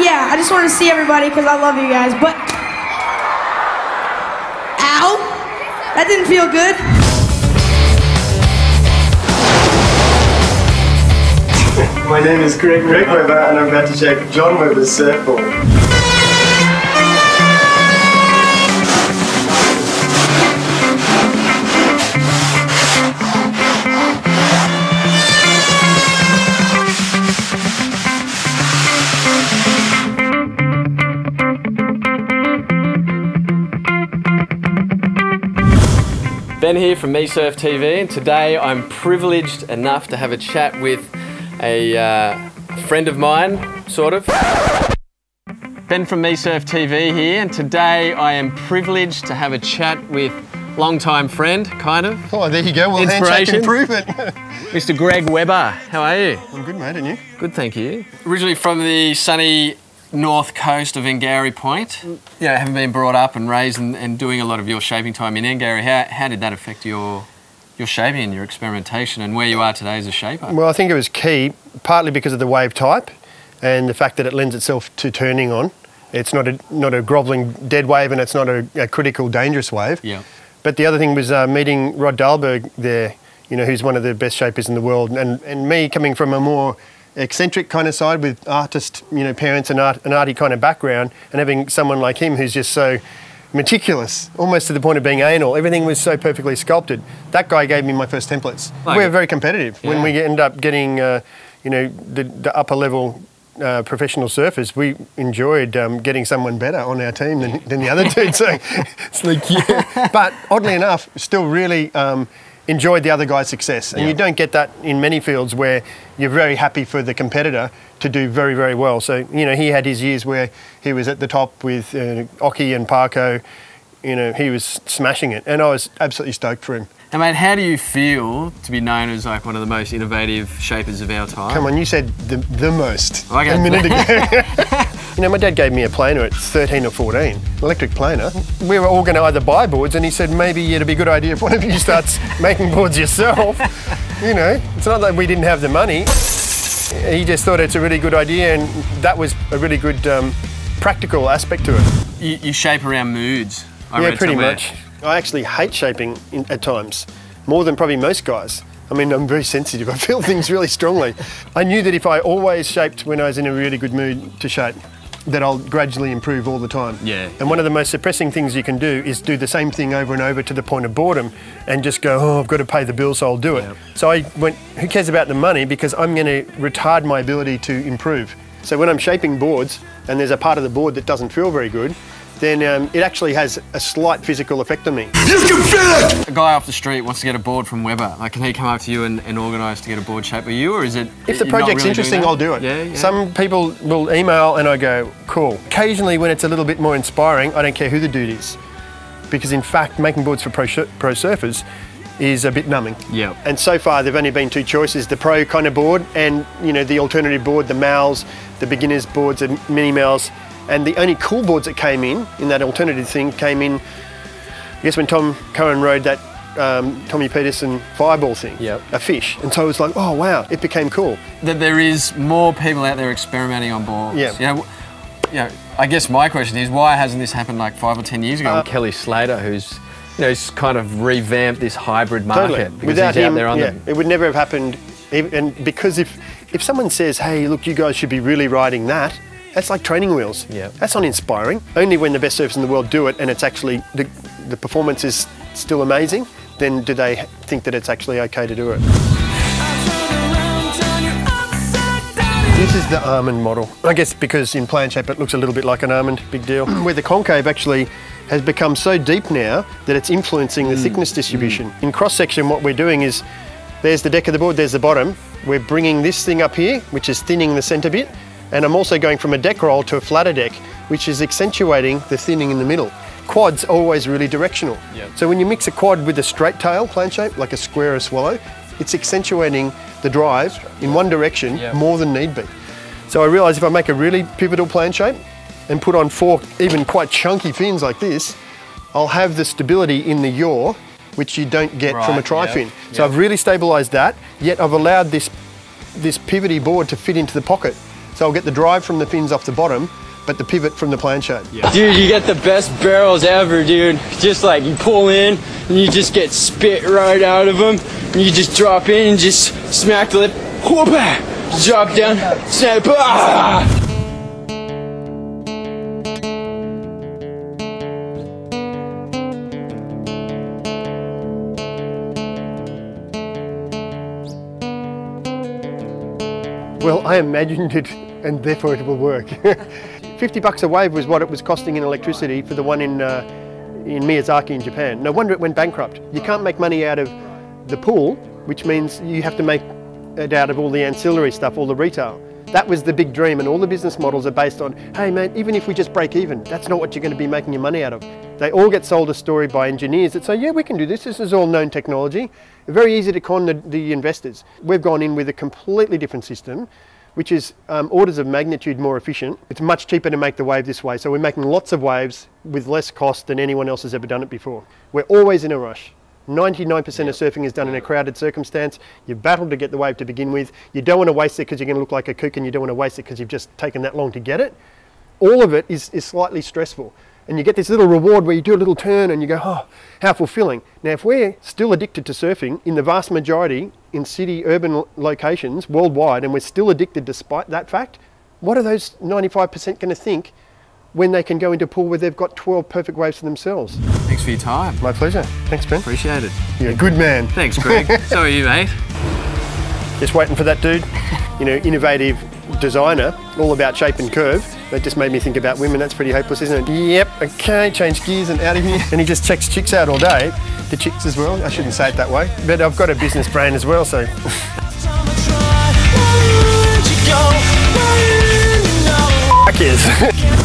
yeah, I just wanted to see everybody because I love you guys, but... Ow! That didn't feel good. My name is Greg Webber and I'm about to shape John Webber's surfboard. Ben here from MeSurf TV, and today I'm privileged enough to have a chat with a friend of mine, sort of. Ben from MeSurf TV here, and today I am privileged to have a chat with longtime friend, kind of. Oh, there you go. Well, handshake improvement. Mr. Greg Webber, how are you? I'm good, mate, and you? Good, thank you. Originally from the sunny north coast of Angourie Point. You know, having been brought up and raised and doing a lot of your shaping time in Angourie, how did that affect your shaping and your experimentation and where you are today as a shaper? Well, I think it was key, partly because of the wave type and the fact that it lends itself to turning on. It's not a grovelling dead wave, and it's not a critical dangerous wave. Yeah. But the other thing was meeting Rod Dahlberg there, you know, who's one of the best shapers in the world, and me coming from a more eccentric kind of side with artist, you know, parents and an arty kind of background, and having someone like him who's just so meticulous, almost to the point of being anal. Everything was so perfectly sculpted. That guy gave me my first templates. We're very competitive. Yeah. When we end up getting, you know, the upper level professional surfers, we enjoyed getting someone better on our team than the other dude. So it's like, yeah. But oddly enough, still really enjoyed the other guy's success. And you don't get that in many fields where you're very happy for the competitor to do very, very well. So, you know, he had his years where he was at the top with Occy and Parko. You know, he was smashing it, and I was absolutely stoked for him. And mate, how do you feel to be known as like one of the most innovative shapers of our time? Come on, you said the most okay. a minute ago. You know, my dad gave me a planer at 13 or 14, electric planer. We were all going to either buy boards, and he said maybe it'd be a good idea if one of you starts making boards yourself. You know, it's not that we didn't have the money. He just thought it's a really good idea, and that was a really good practical aspect to it. You shape around moods. Yeah, pretty much. I actually hate shaping at times, more than probably most guys. I mean, I'm very sensitive. I feel things really strongly. I knew that if I always shaped when I was in a really good mood to shape, that I'll gradually improve all the time. Yeah. And one of the most suppressing things you can do is do the same thing over and over to the point of boredom and just go, oh, I've got to pay the bill, so I'll do it. Yeah. So I went, who cares about the money, because I'm going to retard my ability to improve. So when I'm shaping boards and there's a part of the board that doesn't feel very good, then it actually has a slight physical effect on me. You can feel it! A guy off the street wants to get a board from Webber. Like, can he come up to you and organise to get a board shaped with you, or is it... If the project's interesting, I'll do it. Yeah, yeah. Some people will email and I go, cool. Occasionally when it's a little bit more inspiring, I don't care who the dude is. Because in fact, making boards for pro surfers is a bit numbing. Yeah. And so far, there've only been two choices, the pro kind of board and, you know, the alternative board, the Mals, the beginners boards, the mini Mals. And the only cool boards that came in that alternative thing, came in, I guess when Tom Curran rode that Tommy Peterson fireball thing, a fish. And so it was like, oh wow, it became cool. That there is more people out there experimenting on boards. Yeah. You know, I guess my question is, why hasn't this happened like 5 or 10 years ago? Kelly Slater, who's, you know, he's kind of revamped this hybrid market. Totally. Without him, it would never have happened. And because if someone says, hey, look, you guys should be really riding that, that's like training wheels. Yeah. That's not inspiring. Only when the best surfers in the world do it and it's actually, the performance is still amazing, then do they think that it's actually okay to do it. This is the almond model. I guess because in plan shape it looks a little bit like an almond, big deal. Where the concave actually has become so deep now that it's influencing the thickness distribution. In cross section what we're doing is, there's the deck of the board, there's the bottom. We're bringing this thing up here, which is thinning the centre bit. And I'm also going from a deck roll to a flatter deck, which is accentuating the thinning in the middle. Quad's always really directional. Yep. So when you mix a quad with a straight tail plan shape, like a square or swallow, it's accentuating the drive in one direction more than need be. So I realise if I make a really pivotal plan shape and put on 4 even quite chunky fins like this, I'll have the stability in the yaw, which you don't get from a tri-fin. So I've really stabilised that, yet I've allowed this pivoty board to fit into the pocket. So I'll get the drive from the fins off the bottom, but the pivot from the plan shape. Yeah. Dude, you get the best barrels ever, dude. Just like you pull in and you just get spit right out of them. And you just drop in and just smack the lip. Whoop-ah! Drop down, snap. Ah! Well, I imagined it, and therefore it will work. $50 a wave was what it was costing in electricity for the one in Miyazaki in Japan. No wonder it went bankrupt. You can't make money out of the pool, which means you have to make it out of all the ancillary stuff, all the retail. That was the big dream, and all the business models are based on, hey man, even if we just break even, that's not what you're going to be making your money out of. They all get sold a story by engineers that say, yeah, we can do this, this is all known technology. Very easy to con the investors. We've gone in with a completely different system, which is orders of magnitude more efficient. It's much cheaper to make the wave this way, so we're making lots of waves with less cost than anyone else has ever done it before. We're always in a rush. 99% of surfing is done in a crowded circumstance. You've battled to get the wave to begin with. You don't want to waste it because you're going to look like a kook, and you don't want to waste it because you've just taken that long to get it. All of it is slightly stressful. And you get this little reward where you do a little turn and you go, oh, how fulfilling. Now, if we're still addicted to surfing in the vast majority in city, urban locations worldwide, and we're still addicted despite that fact, what are those 95% going to think when they can go into a pool where they've got 12 perfect waves for themselves? Thanks for your time. My pleasure. Thanks, Ben. Appreciate it. You're a good man. Thanks, Greg. So are you, mate. Just waiting for that dude. You know, innovative designer, all about shape and curve. That just made me think about women. That's pretty hopeless, isn't it? Yep, okay, change gears and out of here. And he just checks chicks out all day. The chicks as well. I shouldn't say it that way. But I've got a business brain as well, so. Fuck yes.